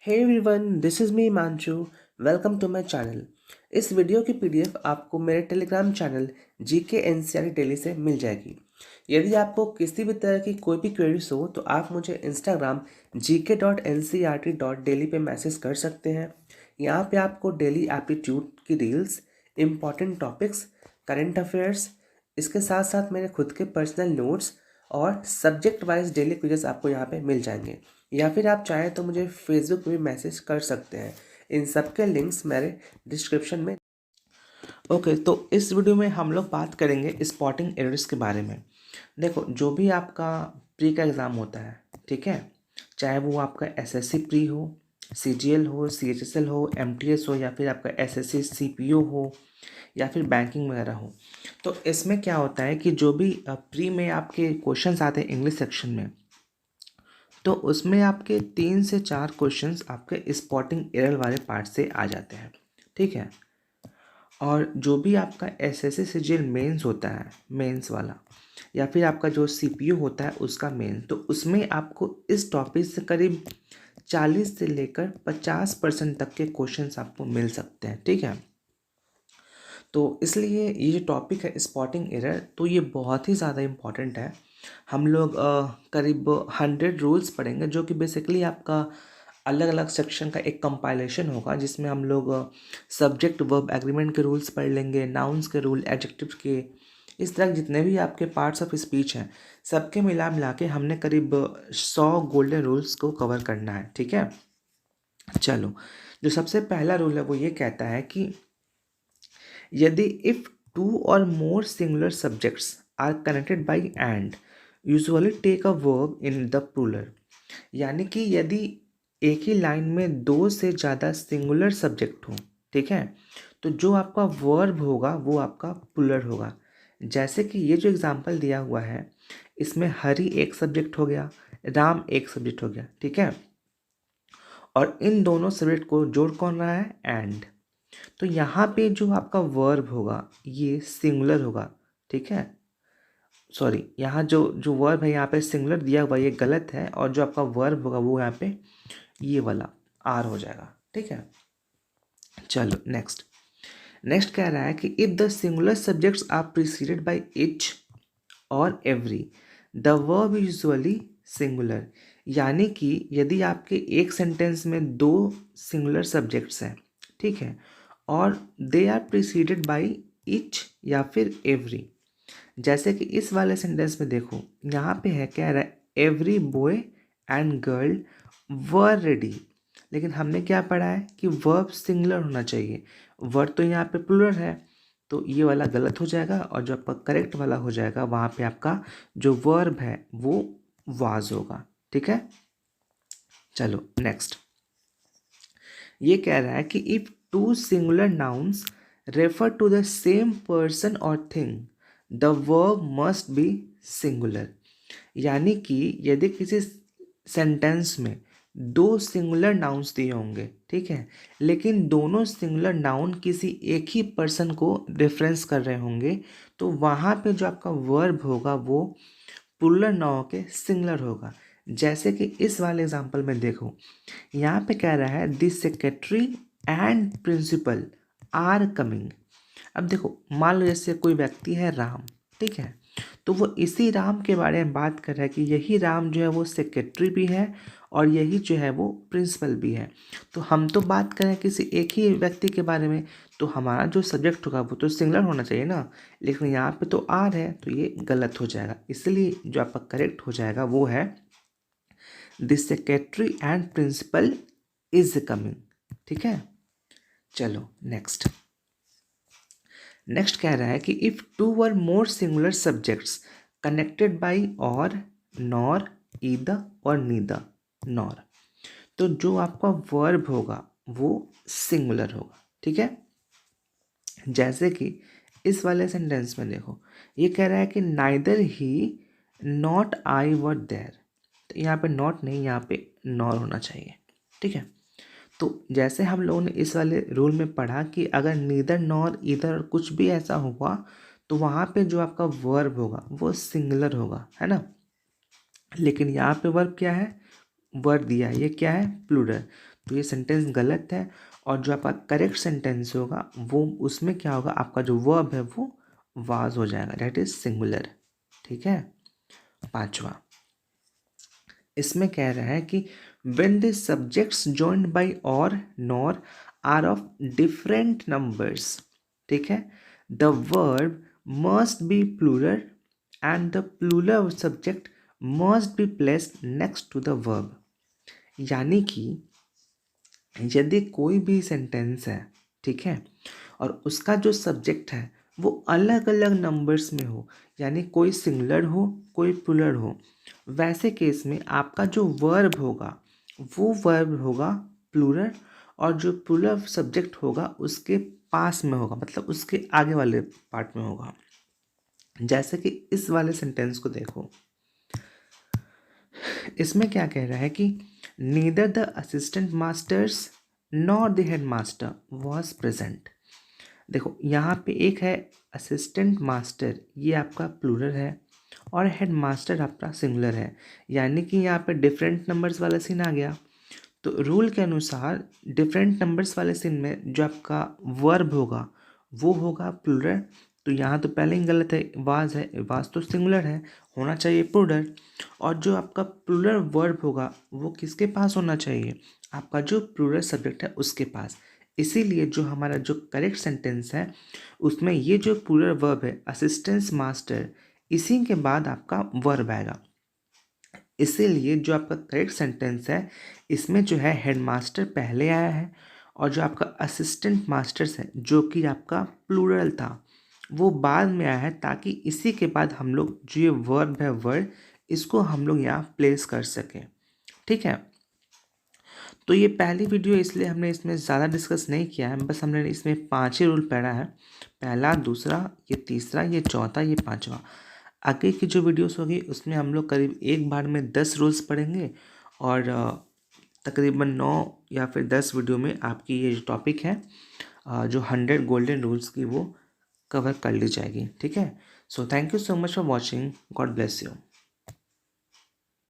Hey everyone, this is me Himanshu. Welcome to my channel. इस video की PDF आपको मेरे Telegram channel GK NCERT daily से मिल जाएगी। यदि आपको किसी भी तरह की कोई भी क्वेरीज हो तो आप मुझे इंस्टाग्राम gk.ncert.daily पे मैसेज कर सकते हैं। यहाँ पे आपको डेली एप्टीट्यूड की reels, important topics, current affairs, इसके साथ साथ मेरे खुद के पर्सनल नोट्स और सब्जेक्ट वाइज डेली क्विजेस आपको यहाँ पे मिल जाएंगे। या फिर आप चाहें तो मुझे फेसबुक पे भी मैसेज कर सकते हैं। इन सब के लिंक्स मेरे डिस्क्रिप्शन में। ओके, तो इस वीडियो में हम लोग बात करेंगे स्पॉटिंग एरर्स के बारे में। देखो, जो भी आपका प्री का एग्ज़ाम होता है, ठीक है, चाहे वो आपका एसएससी प्री हो, सीजीएल हो, सीएचएसएल हो, एमटीएस हो, या फिर आपका एसएससी सीपीओ हो, या फिर बैंकिंग वगैरह हो, तो इसमें क्या होता है कि जो भी प्री में आपके क्वेश्चंस आते हैं इंग्लिश सेक्शन में, तो उसमें आपके 3 से 4 क्वेश्चंस आपके स्पॉटिंग एरर वाले पार्ट से आ जाते हैं, ठीक है। और जो भी आपका एसएससी सीजीएल मेंस होता है, मेंस वाला, या फिर आपका जो सीपीयू होता है उसका मेन, तो उसमें आपको इस टॉपिक से करीब 40 से लेकर 50% तक के क्वेश्चंस आपको मिल सकते हैं, ठीक है। तो इसलिए ये जो टॉपिक है स्पॉटिंग एरर, तो ये बहुत ही ज़्यादा इम्पॉर्टेंट है। हम लोग करीब 100 रूल्स पढ़ेंगे, जो कि बेसिकली आपका अलग अलग सेक्शन का एक कंपाइलेशन होगा, जिसमें हम लोग सब्जेक्ट वर्ब एग्रीमेंट के रूल्स पढ़ लेंगे, नाउन्स के रूल, एडजेक्टिव के, इस तरह जितने भी आपके पार्ट्स ऑफ स्पीच हैं, सबके मिला मिला के हमने करीब 100 गोल्डन रूल्स को कवर करना है, ठीक है। चलो, जो सबसे पहला रूल है वो ये कहता है कि यदि इफ टू और more singular subjects are connected by and, usually take a verb in the plural. यानी कि यदि एक ही लाइन में 2 से ज़्यादा सिंगुलर सब्जेक्ट हो, ठीक है, तो जो आपका वर्ब होगा वो आपका प्लूरल होगा। जैसे कि ये जो एग्जांपल दिया हुआ है, इसमें हरी एक सब्जेक्ट हो गया, राम एक सब्जेक्ट हो गया, ठीक है, और इन दोनों सब्जेक्ट को जोड़ कौन रहा है? एंड। तो यहाँ पे जो आपका वर्ब होगा ये सिंगुलर होगा, ठीक है। सॉरी, यहाँ जो जो वर्ब है यहाँ पे सिंगुलर दिया हुआ, ये गलत है, और जो आपका वर्ब होगा वो यहाँ पे ये वाला आर हो जाएगा, ठीक है। चलो नेक्स्ट। नेक्स्ट कह रहा है कि if the singular subjects are preceded by each और every, the verb usually singular. यानी कि यदि आपके एक सेंटेंस में 2 सिंगुलर सब्जेक्ट्स हैं, ठीक है, और they are preceded by each या फिर एवरी, जैसे कि इस वाले सेंटेंस में देखो, यहाँ पे है, कह रहा है every boy and girl were ready, लेकिन हमने क्या पढ़ा है कि वर्ब सिंगुलर होना चाहिए, वर्ब तो यहाँ पे प्लूरल है, तो ये वाला गलत हो जाएगा, और जो आपका करेक्ट वाला हो जाएगा वहाँ पे आपका जो वर्ब है वो वाज होगा, ठीक है। चलो नेक्स्ट। ये कह रहा है कि if two singular nouns refer to the same person और thing, the verb must be singular. यानी कि यदि किसी सेंटेंस में 2 सिंगुलर नाउन्स दिए होंगे, ठीक है, लेकिन दोनों सिंगुलर नाउन किसी एक ही पर्सन को रेफरेंस कर रहे होंगे, तो वहाँ पे जो आपका वर्ब होगा वो प्लूरल ना होके सिंगुलर होगा। जैसे कि इस वाले एग्जांपल में देखो, यहाँ पे कह रहा है the secretary and principal are coming. अब देखो, मान लो जैसे कोई व्यक्ति है राम, ठीक है, तो वो इसी राम के बारे में बात कर रहा है कि यही राम जो है वो सेक्रेटरी भी है और यही जो है वो प्रिंसिपल भी है। तो हम तो बात करें किसी एक ही व्यक्ति के बारे में, तो हमारा जो सब्जेक्ट होगा वो तो सिंगुलर होना चाहिए ना, लेकिन यहाँ पे तो आर है, तो ये गलत हो जाएगा। इसलिए जो आपका करेक्ट हो जाएगा वो है the secretary and principal is coming, ठीक है। चलो नेक्स्ट। नेक्स्ट कह रहा है कि if two or more singular subjects connected by or, nor, either or neither, nor, तो जो आपका वर्ब होगा वो सिंगुलर होगा, ठीक है। जैसे कि इस वाले सेंटेंस में देखो, ये कह रहा है कि neither he not I were there, तो यहाँ पे नॉट नहीं, यहाँ पे नॉर होना चाहिए, ठीक है। तो जैसे हम लोगों ने इस वाले रूल में पढ़ा कि अगर नीदर नॉर इधर कुछ भी ऐसा हुआ, तो वहाँ पे जो आपका वर्ब होगा वो सिंगुलर होगा, है ना। लेकिन यहाँ पे वर्ब क्या है? वर्ब दिया है, ये क्या है? प्लूरल। तो ये सेंटेंस गलत है। और जो आपका करेक्ट सेंटेंस होगा वो उसमें क्या होगा, आपका जो वर्ब है वो वाज हो जाएगा, दैट इज सिंगुलर। ठीक है। पांचवा, इसमें कह रहा है कि when the subjects joined by or nor are of different numbers, ठीक है, the verb must be plural and the plural subject must be placed next to the verb। यानी कि यदि कोई भी सेंटेंस है, ठीक है, और उसका जो सब्जेक्ट है वो अलग अलग नंबर्स में हो, यानी कोई सिंगुलर हो कोई प्लूरल हो, वैसे केस में आपका जो वर्ब होगा वो वर्ब होगा प्लूरल, और जो प्लूरल सब्जेक्ट होगा उसके पास में होगा, मतलब उसके आगे वाले पार्ट में होगा। जैसे कि इस वाले सेंटेंस को देखो, इसमें क्या कह रहा है कि neither the assistant masters nor the head master was present. देखो यहाँ पे एक है असिस्टेंट मास्टर, ये आपका प्लूरल है, और हेड मास्टर आपका सिंगुलर है, यानी कि यहाँ पे डिफरेंट नंबर्स वाला सीन आ गया। तो रूल के अनुसार डिफरेंट नंबर्स वाले सीन में जो आपका वर्ब होगा वो होगा प्लूरल। तो यहाँ तो पहले ही गलत है, वाज है, वाज तो सिंगुलर है, होना चाहिए प्लूरल। और जो आपका प्लूरल वर्ब होगा वो किसके पास होना चाहिए, आपका जो प्लूरल सब्जेक्ट है उसके पास। इसीलिए जो हमारा जो करेक्ट सेंटेंस है उसमें ये जो प्लूरल वर्ब है असिस्टेंट मास्टर, इसी के बाद आपका वर्ब आएगा। इसीलिए जो आपका करेक्ट सेंटेंस है इसमें जो है हेड मास्टर पहले आया है, और जो आपका असिस्टेंट मास्टर्स है जो कि आपका प्लूरल था वो बाद में आया है, ताकि इसी के बाद हम लोग जो ये वर्ब है वर्ड इसको हम लोग यहाँ प्लेस कर सकें। ठीक है। तो ये पहली वीडियो इसलिए हमने इसमें ज़्यादा डिस्कस नहीं किया है, बस हमने इसमें 5 ही रूल पढ़ा है, पहला, दूसरा, ये तीसरा, ये चौथा, ये पांचवा। आगे की जो वीडियोस होगी उसमें हम लोग करीब एक बार में 10 रूल्स पढ़ेंगे, और तकरीबन 9 या फिर 10 वीडियो में आपकी ये जो टॉपिक है जो 100 गोल्डन रूल्स की वो कवर कर ली जाएगी। ठीक है। So thank you so much for watching, God bless you.